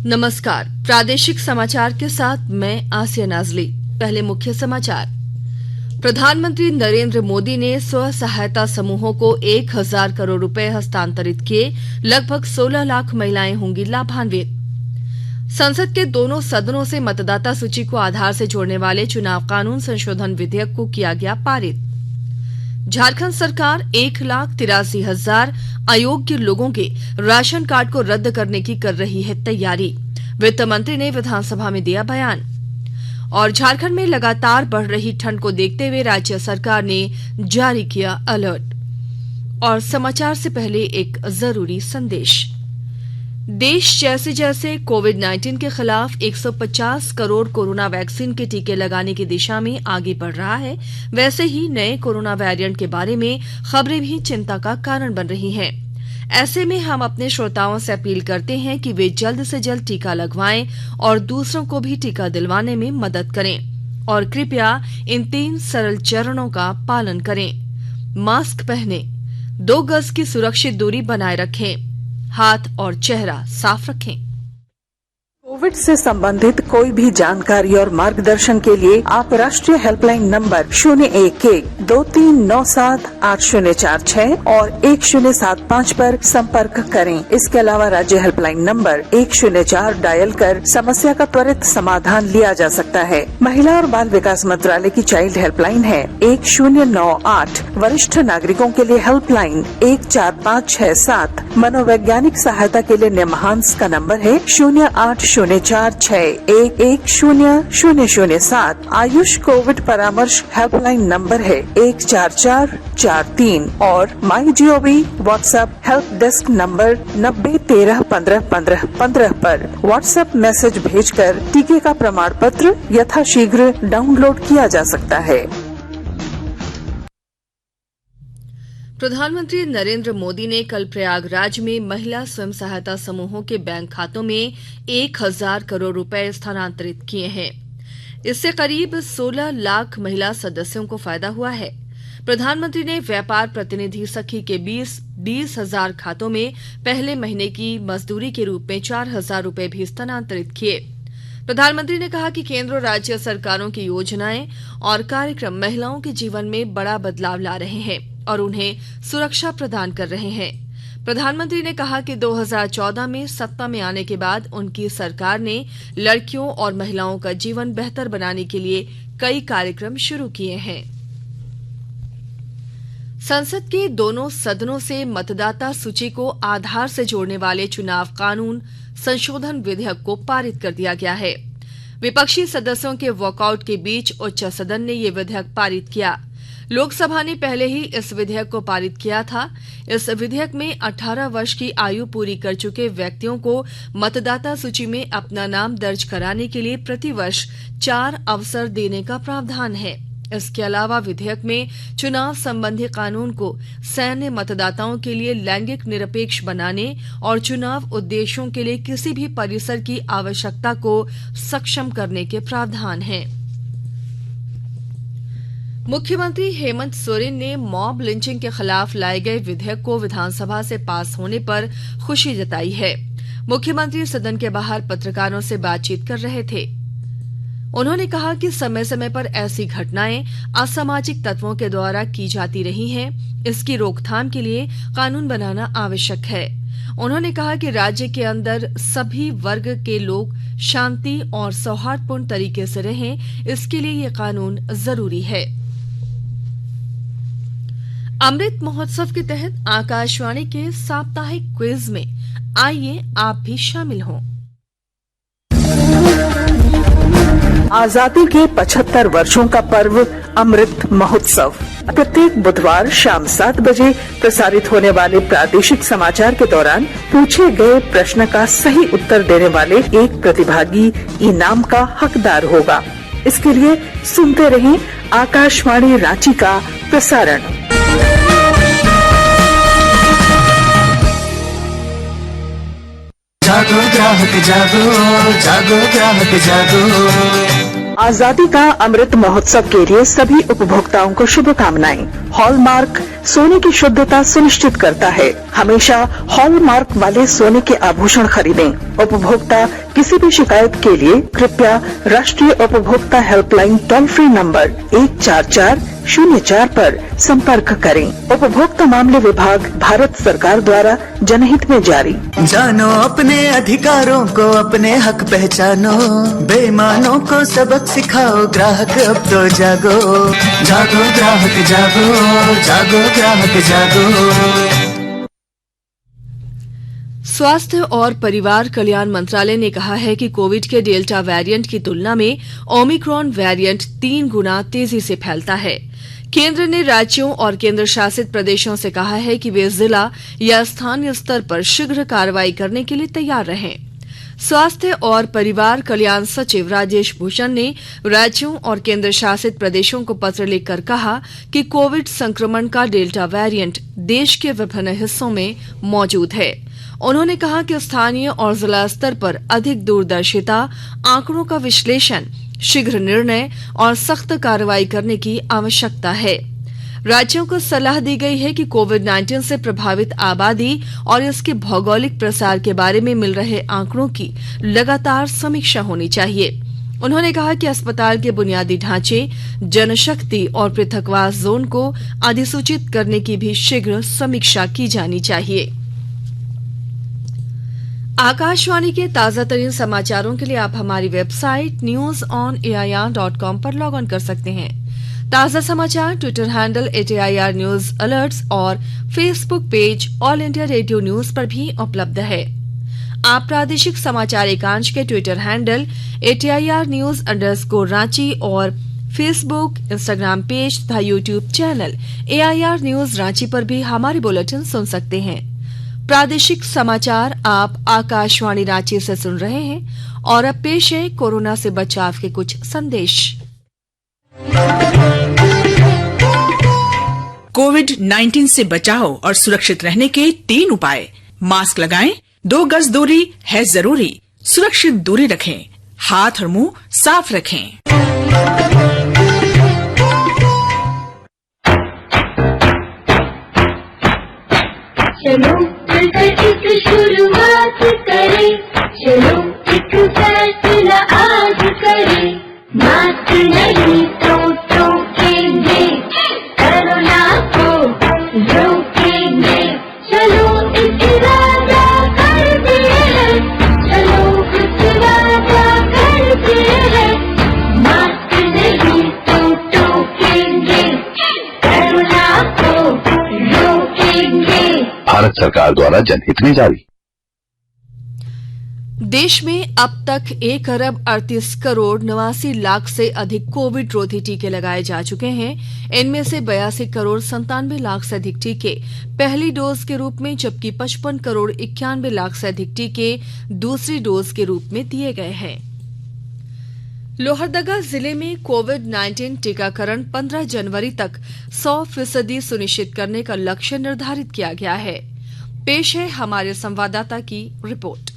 नमस्कार, प्रादेशिक समाचार के साथ मैं आसिया नाजली। पहले मुख्य समाचार। प्रधानमंत्री नरेंद्र मोदी ने स्व सहायता समूहों को 1000 करोड़ रुपए हस्तांतरित किए। लगभग 16 लाख महिलाएं होंगी लाभान्वित। संसद के दोनों सदनों से मतदाता सूची को आधार से जोड़ने वाले चुनाव कानून संशोधन विधेयक को किया गया पारित। झारखंड सरकार 1,83,000 अयोग्य लोगों के राशन कार्ड को रद्द करने की कर रही है तैयारी। वित्त मंत्री ने विधानसभा में दिया बयान। और झारखंड में लगातार बढ़ रही ठंड को देखते हुए राज्य सरकार ने जारी किया अलर्ट। और समाचार से पहले एक जरूरी संदेश। देश जैसे जैसे कोविड-19 के खिलाफ 150 करोड़ कोरोना वैक्सीन के टीके लगाने की दिशा में आगे बढ़ रहा है, वैसे ही नए कोरोना वेरिएंट के बारे में खबरें भी चिंता का कारण बन रही हैं। ऐसे में हम अपने श्रोताओं से अपील करते हैं कि वे जल्द से जल्द टीका लगवाएं और दूसरों को भी टीका दिलवाने में मदद करें। और कृपया इन 3 सरल चरणों का पालन करें। मास्क पहनें, 2 गज की सुरक्षित दूरी बनाए रखें, हाथ और चेहरा साफ रखें। कोविड से संबंधित कोई भी जानकारी और मार्गदर्शन के लिए आप राष्ट्रीय हेल्पलाइन नंबर 011-2397-8046 और 1075 पर संपर्क करें। इसके अलावा राज्य हेल्पलाइन नंबर 104 डायल कर समस्या का त्वरित समाधान लिया जा सकता है। महिला और बाल विकास मंत्रालय की चाइल्ड हेल्पलाइन है 1098। वरिष्ठ नागरिकों के लिए हेल्पलाइन 14567। मनोवैज्ञानिक सहायता के लिए निमहांस का नंबर है 0804611007। आयुष कोविड परामर्श हेल्पलाइन नंबर है 14443 और MyGov WhatsApp help desk number 90131515 पर व्हाट्सएप मैसेज भेजकर टीके का प्रमाण पत्र यथाशीघ्र डाउनलोड किया जा सकता है। प्रधानमंत्री नरेंद्र मोदी ने कल प्रयागराज में महिला स्वयं सहायता समूहों के बैंक खातों में 1000 करोड़ रुपए स्थानांतरित किए हैं। इससे करीब 16 लाख महिला सदस्यों को फायदा हुआ है। प्रधानमंत्री ने व्यापार प्रतिनिधि सखी के 20,000 खातों में पहले महीने की मजदूरी के रूप में 4,000 रुपए भी स्थानांतरित किए। प्रधानमंत्री ने कहा कि केंद्र और राज्य सरकारों की योजनाएं और कार्यक्रम महिलाओं के जीवन में बड़ा बदलाव ला रहे हैं और उन्हें सुरक्षा प्रदान कर रहे हैं। प्रधानमंत्री ने कहा कि 2014 में सत्ता में आने के बाद उनकी सरकार ने लड़कियों और महिलाओं का जीवन बेहतर बनाने के लिए कई कार्यक्रम शुरू किए हैं। संसद के दोनों सदनों से मतदाता सूची को आधार से जोड़ने वाले चुनाव कानून संशोधन विधेयक को पारित कर दिया गया है। विपक्षी सदस्यों के वॉकआउट के बीच उच्च सदन ने ये विधेयक पारित किया। लोकसभा ने पहले ही इस विधेयक को पारित किया था। इस विधेयक में 18 वर्ष की आयु पूरी कर चुके व्यक्तियों को मतदाता सूची में अपना नाम दर्ज कराने के लिए प्रतिवर्ष 4 अवसर देने का प्रावधान है। इसके अलावा विधेयक में चुनाव संबंधी कानून को सैन्य मतदाताओं के लिए लैंगिक निरपेक्ष बनाने और चुनाव उद्देश्यों के लिए किसी भी परिसर की आवश्यकता को सक्षम करने के प्रावधान हैं। मुख्यमंत्री हेमंत सोरेन ने मॉब लिंचिंग के खिलाफ लाए गए विधेयक को विधानसभा से पास होने पर खुशी जताई है। मुख्यमंत्री सदन के बाहर पत्रकारों से बातचीत कर रहे थे। उन्होंने कहा कि समय समय पर ऐसी घटनाएं असामाजिक तत्वों के द्वारा की जाती रही हैं। इसकी रोकथाम के लिए कानून बनाना आवश्यक है। उन्होंने कहा कि राज्य के अंदर सभी वर्ग के लोग शांति और सौहार्दपूर्ण तरीके से रहें, इसके लिए ये कानून जरूरी है। अमृत महोत्सव के तहत आकाशवाणी के साप्ताहिक क्विज में आइए आप भी शामिल हों। आजादी के 75 वर्षों का पर्व अमृत महोत्सव प्रत्येक बुधवार शाम 7 बजे प्रसारित होने वाले प्रादेशिक समाचार के दौरान पूछे गए प्रश्न का सही उत्तर देने वाले एक प्रतिभागी इनाम का हकदार होगा। इसके लिए सुनते रहें आकाशवाणी रांची का प्रसारण। जागो ग्राहक जागो, जागो ग्राहक जागो। आजादी का अमृत महोत्सव के लिए सभी उपभोक्ताओं को शुभकामनाएं। हॉलमार्क सोने की शुद्धता सुनिश्चित करता है। हमेशा हॉलमार्क वाले सोने के आभूषण खरीदें। उपभोक्ता किसी भी शिकायत के लिए कृपया राष्ट्रीय उपभोक्ता हेल्पलाइन टोल फ्री नंबर 14404 पर संपर्क करें। उपभोक्ता मामले विभाग, भारत सरकार द्वारा जनहित में जारी। जानो अपने अधिकारों को, अपने हक पहचानो, बेईमानों को सबक सिखाओ, ग्राहक अब तो जागो। जागो ग्राहक जागो, जागो ग्राहक जागो। स्वास्थ्य और परिवार कल्याण मंत्रालय ने कहा है कि कोविड के डेल्टा वेरिएंट की तुलना में ओमिक्रॉन वेरिएंट 3 गुना तेजी से फैलता है। केंद्र ने राज्यों और केंद्र शासित प्रदेशों से कहा है कि वे जिला या स्थानीय स्तर पर शीघ्र कार्रवाई करने के लिए तैयार रहें। स्वास्थ्य और परिवार कल्याण सचिव राजेश भूषण ने राज्यों और केंद्र शासित प्रदेशों को पत्र लिखकर कहा कि कोविड संक्रमण का डेल्टा वेरिएंट देश के विभिन्न हिस्सों में मौजूद है। उन्होंने कहा कि स्थानीय और जिला स्तर पर अधिक दूरदर्शिता, आंकड़ों का विश्लेषण, शीघ्र निर्णय और सख्त कार्रवाई करने की आवश्यकता है। राज्यों को सलाह दी गई है कि कोविड-19 से प्रभावित आबादी और इसके भौगोलिक प्रसार के बारे में मिल रहे आंकड़ों की लगातार समीक्षा होनी चाहिए। उन्होंने कहा कि अस्पताल के बुनियादी ढांचे, जनशक्ति और पृथकवास जोन को अधिसूचित करने की भी शीघ्र समीक्षा की जानी चाहिए। आकाशवाणी के ताजा तरीन समाचारों के लिए आप हमारी वेबसाइट newsonair.com पर लॉग ऑन कर सकते हैं। ताजा समाचार Twitter handle @AIR news alerts और Facebook page All India Radio News पर भी उपलब्ध है। आप प्रादेशिक समाचार एकांश के Twitter handle @AIR news _Ranchi और फेसबुक, इंस्टाग्राम पेज तथा YouTube channel AIR news Ranchi पर भी हमारे बुलेटिन सुन सकते हैं। प्रादेशिक समाचार आप आकाशवाणी रांची से सुन रहे हैं और अब पेश है कोरोना से बचाव के कुछ संदेश। कोविड-19 से बचाव और सुरक्षित रहने के 3 उपाय। मास्क लगाएं, 2 गज दूरी है जरूरी, सुरक्षित दूरी रखें, हाथ और मुंह साफ रखें। चलो मिलकर एक शुरुआत करें, चलो एक फैसला आज करें, मास्क नहीं तो ठोकेंगे, कोरोना को रोकेंगे, चलो एक इरादा करते हैं, चलो कुछ वादा करते हैं, मास्क नहीं तो ठोकेंगे, कोरोना को रोकेंगे। भारत सरकार द्वारा जनहित में जारी। देश में अब तक 1 अरब 38 करोड़ 89 लाख से अधिक कोविड रोधी टीके लगाए जा चुके हैं। इनमें से 82 करोड़ 97 लाख से अधिक टीके पहली डोज के रूप में, जबकि 55 करोड़ 91 लाख से अधिक टीके दूसरी डोज के रूप में दिए गए हैं। लोहरदगा जिले में कोविड-19 टीकाकरण 15 जनवरी तक 100% सुनिश्चित करने का लक्ष्य निर्धारित किया गया है। पेश है हमारे संवाददाता की रिपोर्ट।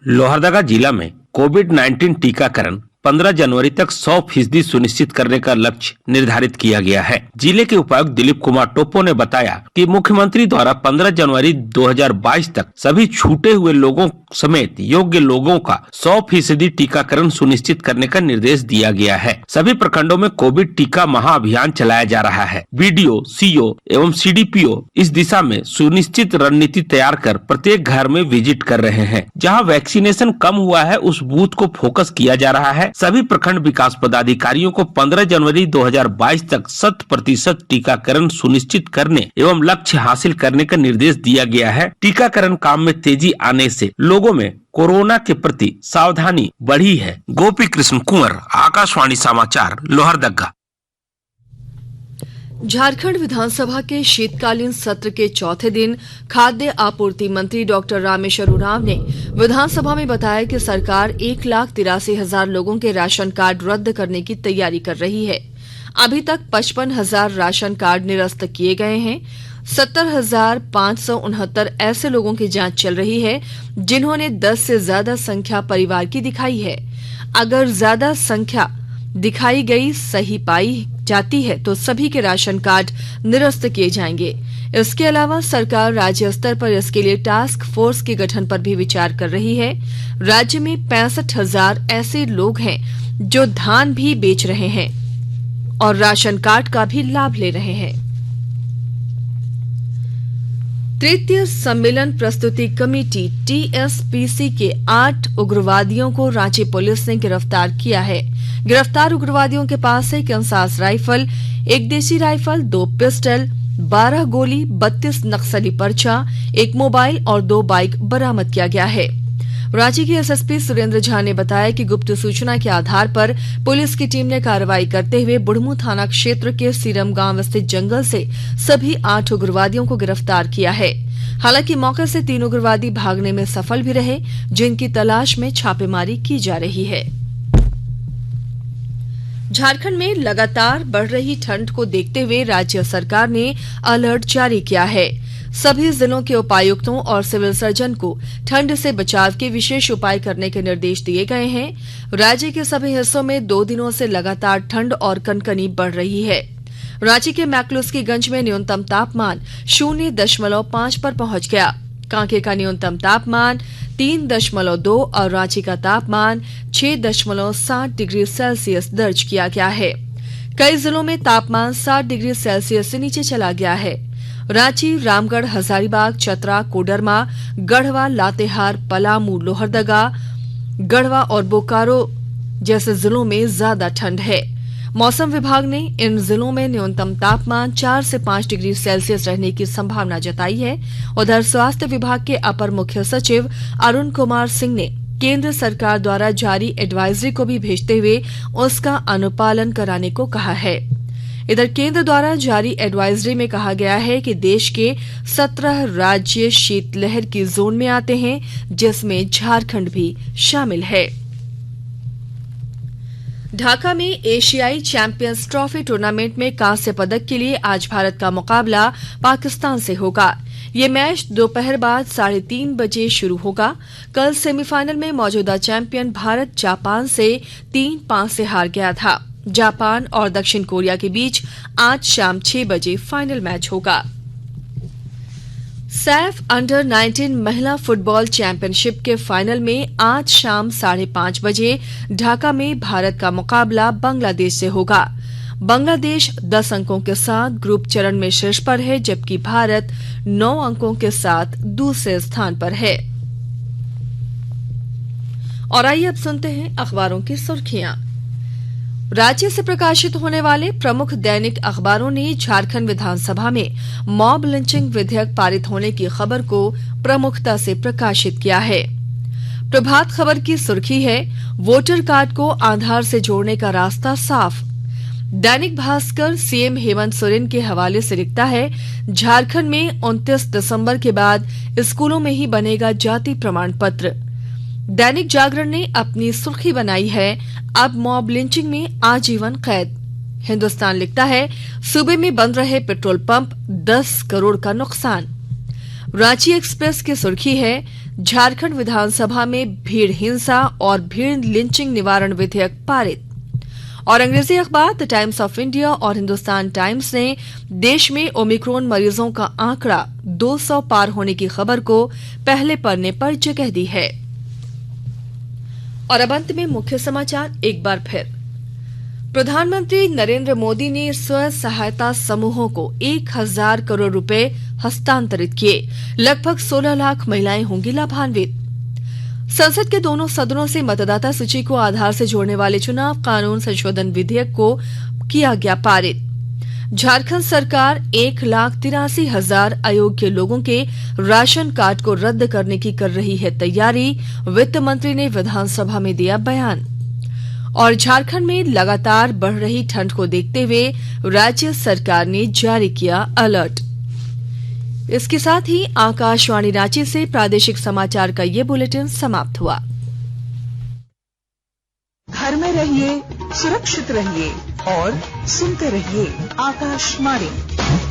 लोहरदगा जिला में कोविड-19 टीकाकरण 15 जनवरी तक 100% सुनिश्चित करने का लक्ष्य निर्धारित किया गया है। जिले के उपायुक्त दिलीप कुमार टोप्पो ने बताया कि मुख्यमंत्री द्वारा 15 जनवरी 2022 तक सभी छूटे हुए लोगों समेत योग्य लोगों का 100% टीकाकरण सुनिश्चित करने का निर्देश दिया गया है। सभी प्रखंडों में कोविड टीका महाअभियान चलाया जा रहा है। बीडीओ, सीओ एवं सीडीपीओ इस दिशा में सुनिश्चित रणनीति तैयार कर प्रत्येक घर में विजिट कर रहे हैं। जहां वैक्सीनेशन कम हुआ है उस बूथ को फोकस किया जा रहा है। सभी प्रखंड विकास पदाधिकारियों को 15 जनवरी 2022 तक 100% टीकाकरण सुनिश्चित करने एवं लक्ष्य हासिल करने का निर्देश दिया गया है। टीकाकरण काम में तेजी आने से लोगों में कोरोना के प्रति सावधानी बढ़ी है। गोपी कृष्ण कुंवर, आकाशवाणी समाचार, लोहरदगा। झारखंड विधानसभा के शीतकालीन सत्र के चौथे दिन खाद्य आपूर्ति मंत्री डॉक्टर रामेश्वर उरांव ने विधानसभा में बताया कि सरकार 1,83,000 लोगों के राशन कार्ड रद्द करने की तैयारी कर रही है। अभी तक 55,000 राशन कार्ड निरस्त किए गए हैं। 70,569 ऐसे लोगों की जांच चल रही है जिन्होंने 10 से ज्यादा संख्या परिवार की दिखाई है। अगर ज्यादा संख्या दिखाई गई सही पाई जाती है तो सभी के राशन कार्ड निरस्त किए जाएंगे। इसके अलावा सरकार राज्य स्तर पर इसके लिए टास्क फोर्स के गठन पर भी विचार कर रही है। राज्य में 65,000 ऐसे लोग हैं जो धान भी बेच रहे हैं और राशन कार्ड का भी लाभ ले रहे हैं। तृतीय सम्मेलन प्रस्तुति कमेटी TSPC के 8 उग्रवादियों को रांची पुलिस ने गिरफ्तार किया है। गिरफ्तार उग्रवादियों के पास से एक इंसास राइफल, एक देसी राइफल, 2 पिस्टल, 12 गोली, 32 नक्सली पर्चा, एक मोबाइल और 2 बाइक बरामद किया गया है। रांची के SSP सुरेंद्र झा ने बताया कि गुप्त सूचना के आधार पर पुलिस की टीम ने कार्रवाई करते हुए बुढ़मू थाना क्षेत्र के सीरम गांव स्थित जंगल से सभी 8 उग्रवादियों को गिरफ्तार किया है। हालांकि मौके से 3 उग्रवादी भागने में सफल भी रहे, जिनकी तलाश में छापेमारी की जा रही है। झारखंड में लगातार बढ़ रही ठंड को देखते हुए राज्य सरकार ने अलर्ट जारी किया है। सभी जिलों के उपायुक्तों और सिविल सर्जन को ठंड से बचाव के विशेष उपाय करने के निर्देश दिए गए हैं। राज्य के सभी हिस्सों में 2 दिनों से लगातार ठंड और कनकनी बढ़ रही है। रांची के मैक्लुस्कीगंज में न्यूनतम तापमान 0.5 पर पहुंच गया। कांके का न्यूनतम तापमान 3.2 और रांची का तापमान 6.7 डिग्री सेल्सियस दर्ज किया गया है। कई जिलों में तापमान 7 डिग्री सेल्सियस से नीचे चला गया है। रांची, रामगढ़, हजारीबाग, चतरा, कोडरमा, गढ़वा, लातेहार, पलामू, लोहरदगा, गढ़वा और बोकारो जैसे जिलों में ज्यादा ठंड है। मौसम विभाग ने इन जिलों में न्यूनतम तापमान 4 से 5 डिग्री सेल्सियस रहने की संभावना जताई है। उधर स्वास्थ्य विभाग के अपर मुख्य सचिव अरुण कुमार सिंह ने केंद्र सरकार द्वारा जारी एडवाइजरी को भी भेजते हुए उसका अनुपालन कराने को कहा है। इधर केंद्र द्वारा जारी एडवाइजरी में कहा गया है कि देश के 17 राज्य शीतलहर की जोन में आते हैं, जिसमें झारखंड भी शामिल है। ढाका में एशियाई चैंपियंस ट्रॉफी टूर्नामेंट में कांस्य पदक के लिए आज भारत का मुकाबला पाकिस्तान से होगा। ये मैच दोपहर बाद 3:30 बजे शुरू होगा। कल सेमीफाइनल में मौजूदा चैंपियन भारत जापान से 3-5 से हार गया था। जापान और दक्षिण कोरिया के बीच आज शाम 6 बजे फाइनल मैच होगा। सैफ अंडर 19 महिला फुटबॉल चैंपियनशिप के फाइनल में आज शाम 5:30 बजे ढाका में भारत का मुकाबला बांग्लादेश से होगा। बांग्लादेश 10 अंकों के साथ ग्रुप चरण में शीर्ष पर है, जबकि भारत 9 अंकों के साथ दूसरे स्थान पर है। और आइए अब सुनते हैं अखबारों की सुर्खियां। राज्य से प्रकाशित होने वाले प्रमुख दैनिक अखबारों ने झारखंड विधानसभा में मॉब लिंचिंग विधेयक पारित होने की खबर को प्रमुखता से प्रकाशित किया है। प्रभात खबर की सुर्खी है, वोटर कार्ड को आधार से जोड़ने का रास्ता साफ। दैनिक भास्कर सीएम हेमंत सोरेन के हवाले से लिखता है, झारखंड में 29 दिसंबर के बाद स्कूलों में ही बनेगा जाति प्रमाण पत्र। दैनिक जागरण ने अपनी सुर्खी बनाई है, अब मॉब लिंचिंग में आजीवन कैद। हिंदुस्तान लिखता है, सूबे में बंद रहे पेट्रोल पंप, 10 करोड़ का नुकसान। रांची एक्सप्रेस की सुर्खी है, झारखंड विधानसभा में भीड़ हिंसा और भीड़ लिंचिंग निवारण विधेयक पारित। और अंग्रेजी अखबार द टाइम्स ऑफ इंडिया और हिंदुस्तान टाइम्स ने देश में ओमिक्रॉन मरीजों का आंकड़ा 200 पार होने की खबर को पहले पन्ने पर जगह दी है। और अब अंत में मुख्य समाचार एक बार फिर। प्रधानमंत्री नरेंद्र मोदी ने स्व सहायता समूहों को 1,000 करोड़ रुपए हस्तांतरित किए। लगभग 16 लाख महिलाएं होंगी लाभान्वित। संसद के दोनों सदनों से मतदाता सूची को आधार से जोड़ने वाले चुनाव कानून संशोधन विधेयक को किया गया पारित। झारखंड सरकार 1,83,000 अयोग्य लोगों के राशन कार्ड को रद्द करने की कर रही है तैयारी। वित्त मंत्री ने विधानसभा में दिया बयान। और झारखंड में लगातार बढ़ रही ठंड को देखते हुए राज्य सरकार ने जारी किया अलर्ट। इसके साथ ही आकाशवाणी रांची से प्रादेशिक समाचार का ये बुलेटिन समाप्त हुआ। घर में रहिए, सुरक्षित रहिए और सुनते रहिए आकाशवाणी।